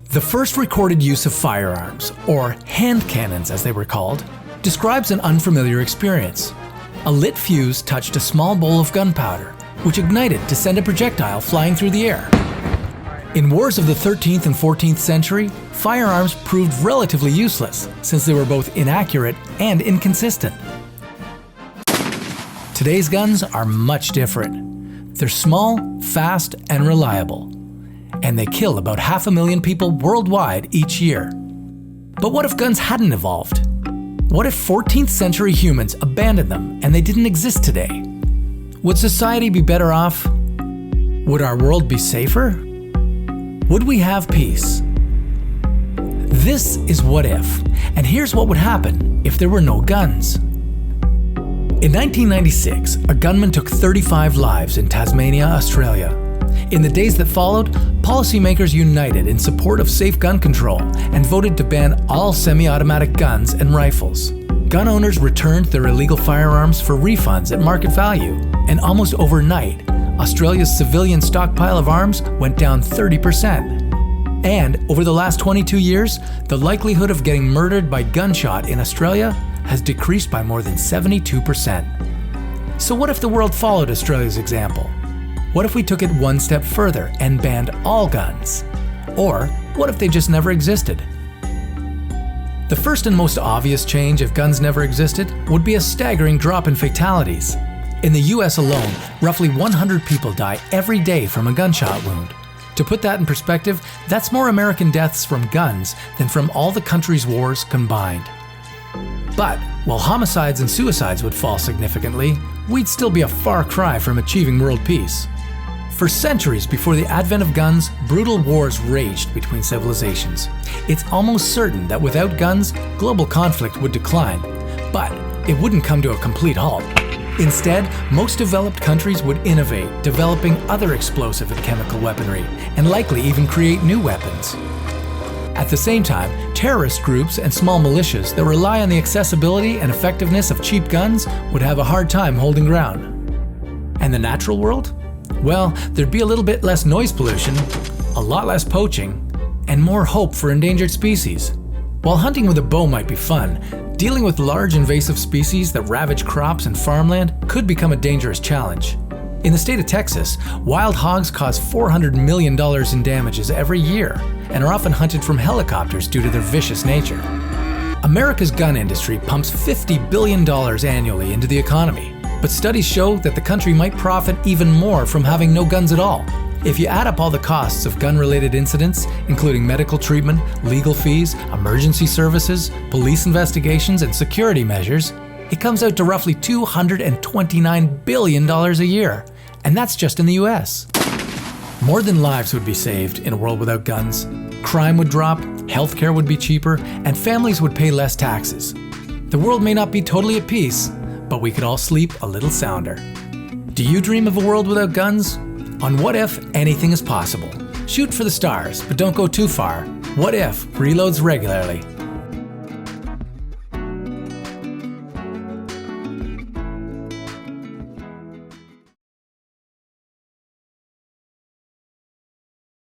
The first recorded use of firearms, or hand cannons as they were called, describes an unfamiliar experience. A lit fuse touched a small bowl of gunpowder, which ignited to send a projectile flying through the air. In wars of the 13th and 14th century, firearms proved relatively useless since they were both inaccurate and inconsistent. Today's guns are much different. They're small, fast, and reliable. And they kill about 500,000 people worldwide each year. But what if guns hadn't evolved? What if 14th century humans abandoned them and they didn't exist today? Would society be better off? Would our world be safer? Would we have peace? This is What If, and here's what would happen if there were no guns. In 1996, a gunman took 35 lives in Tasmania, Australia. In the days that followed, policymakers united in support of safe gun control and voted to ban all semi-automatic guns and rifles. Gun owners returned their illegal firearms for refunds at market value, and almost overnight, Australia's civilian stockpile of arms went down 30%. And over the last 22 years, the likelihood of getting murdered by gunshot in Australia has decreased by more than 72%. So what if the world followed Australia's example? What if we took it one step further and banned all guns? Or what if they just never existed? The first and most obvious change if guns never existed would be a staggering drop in fatalities. In the US alone, roughly 100 people die every day from a gunshot wound. To put that in perspective, that's more American deaths from guns than from all the country's wars combined. But while homicides and suicides would fall significantly, we'd still be a far cry from achieving world peace. For centuries before the advent of guns, brutal wars raged between civilizations. It's almost certain that without guns, global conflict would decline, but it wouldn't come to a complete halt. Instead, most developed countries would innovate, developing other explosive and chemical weaponry, and likely even create new weapons. At the same time, terrorist groups and small militias that rely on the accessibility and effectiveness of cheap guns would have a hard time holding ground. And the natural world? Well, there'd be a little bit less noise pollution, a lot less poaching, and more hope for endangered species. While hunting with a bow might be fun, dealing with large invasive species that ravage crops and farmland could become a dangerous challenge. In the state of Texas, wild hogs cause $400 million in damages every year and are often hunted from helicopters due to their vicious nature. America's gun industry pumps $50 billion annually into the economy, but studies show that the country might profit even more from having no guns at all. If you add up all the costs of gun-related incidents, including medical treatment, legal fees, emergency services, police investigations, and security measures, it comes out to roughly $229 billion a year, and that's just in the US. More than lives would be saved in a world without guns. Crime would drop, healthcare would be cheaper, and families would pay less taxes. The world may not be totally at peace, but we could all sleep a little sounder. Do you dream of a world without guns? On What If, anything is possible. Shoot for the stars, but don't go too far. What If reloads regularly.